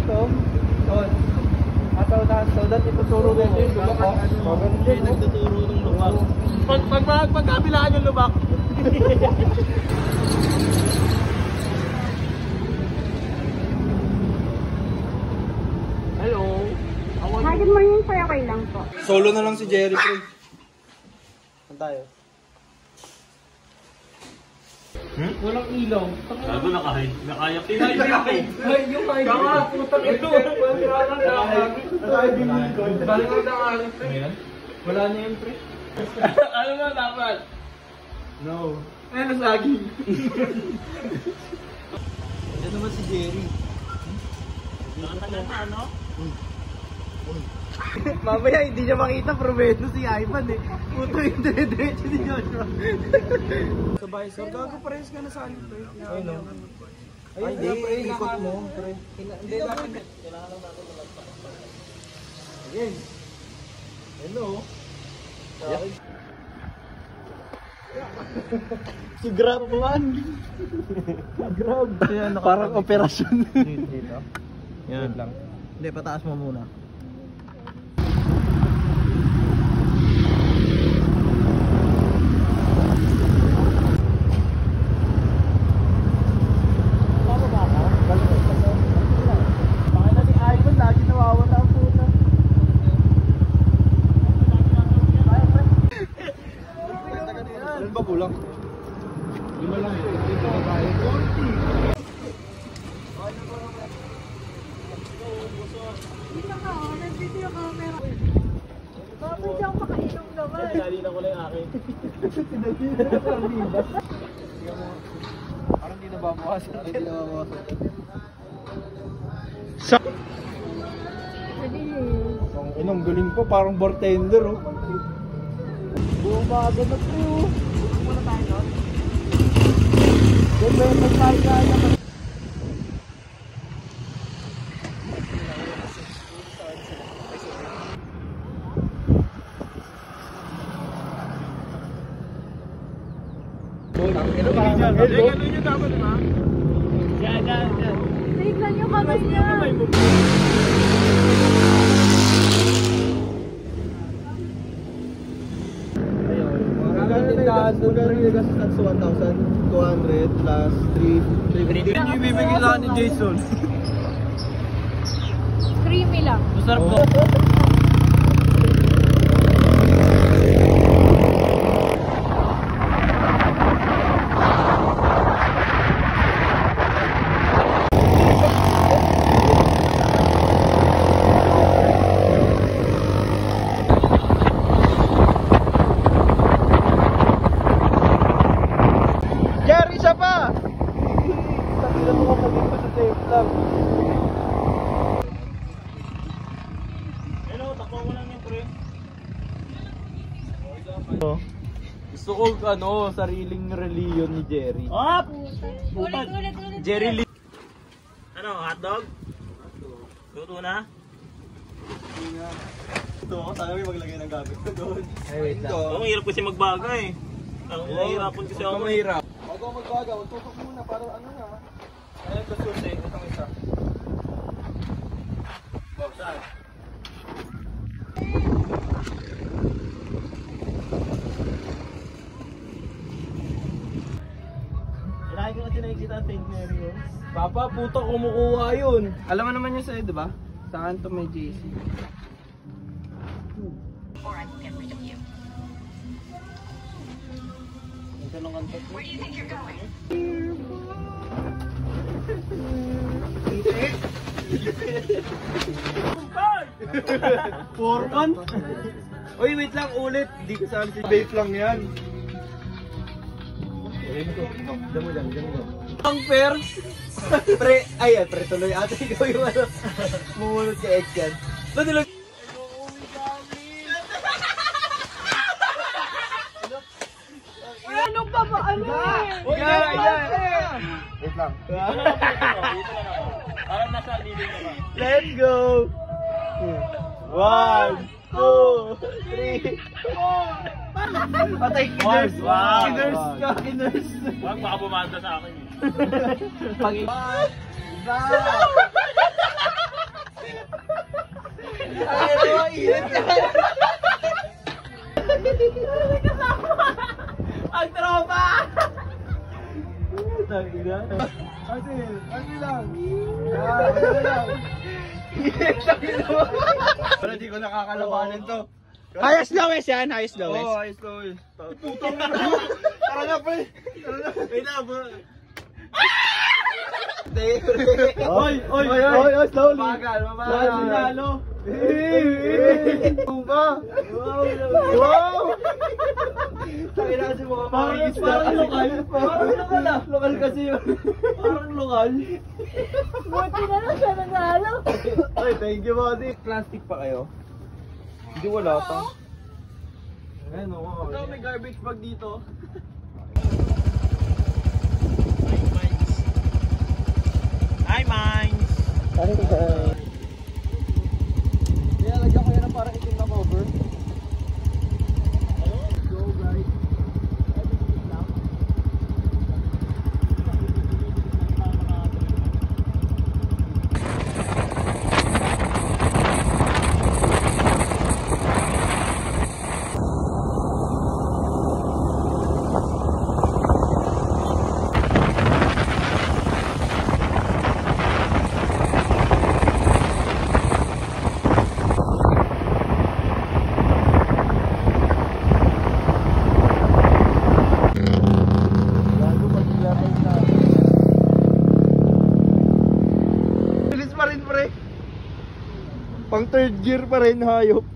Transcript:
dito. Saudan ituturo dito yung lubak. Hindi nagtuturo ng lubak. Pagkabilaan yung lubak. Hello. Hi, good morning sir. Okay lang po. Solo na lang si Jerry, pre. Saan tayo? Walang ilaw. Gago na kahit. Nakaya tinay ako. Ay, yung kahit. Kama, putang ito. Balik ko na nga, pre. Wala na yun, pre. Ano na dapat? No. Ano saging? Ano naman si Jerry? Nakatagal na ano? Mamaya hindi niya makita prometo si Ivan eh. Puto yung dire-diretso ni Joshua. Sabay, so gago parehas ka na sa alin pre. Ay no. Ay hindi, ikot mo pre. Hindi dapat kailangan lang natin malagpas. Again. Hello. Si Grab man. Si Grab. Parang operasyon. Dito. Yan lang. Hindi, pataas mo muna. Kulang. Lima lang eh. Dito ka tayo. 40. Dito ka, nandito yung camera. Bakit siya ako makainom naman? Pinalina ko lang yung akin. Pinalina ko lang libas. Parang di nababawasan. Hindi nababawasan. Ang inong galing po, parang bartender oh. Bumaga na po. Muna tayo doon. Doon may tayo naman. Gano'n nyo dapat diba? Diyan. Tignan yung kamay niya. Magkano yung gastos sa 1,200 plus 3. Yan yung ibibigay sa ni Jason. Creamy lang. Masarap to. Gusto ko sariling reliyon ni Jerry. Up! Ulit. Jerry Lee. Ano, hotdog? Luto na? Ito ako, sana may maglagay ng gamit ko doon. Ay, wait lang. Oo, mahirap kasi magbaga eh. Ang mahirapan kasi ako. Mahirap. Huwag ako magbaga, magtutok muna para ano na. Ayun ito susi, itong isa. Saan? Lagi ko kasi nakikita ang St. Mary yun. Papa, puto kumukuha yun. Alam mo naman yun sa'yo, diba? Saan to may JC? Or I will get rid of you. Where do you think you're going? Foreman? Uy, wait lang, ulit. Di ko saan si vape lang yan. Damo dyan. Ang per? Pre tuloy. Ate, ikaw yung ano. Mumunod ka ex yan. Ba't nila? Ano pa ba? Ano eh? Yan. Wait lang. Parang nasa living ka ba? Let's go! 1, 2, 3, 4. Patay kiners! Kiners ka, kiners! Wag, baka bumanda sa akin eh. Pag-iwan! Ano, init ka. Ang tropa! Tangina. Ate lang. Ate lang. Pero di ko nakakalabanan to. Highest lowest yan, highest lowest. Oo, ayos to eh. Putang na. Tara na, pre. Tara na. Wait na, bro. Oy, slowly. Mabagal. Lalo. Tumba. Wow. Sabi na kasi mga marigis na. Parang lokal ah. Lokal kasi yun. Parang lokal. Buti na lang siya nanalo. Ay, thank you, buddy. Plastic pa kayo? Hindi, wala pa. Ayan, oo. Ito, may garbage bag dito. Hi, Mines! Kaya lagyan ko yan ng parang itim na cover. Go, guys. Bilis pa rin, pre. Pang third gear pa rin, hayop.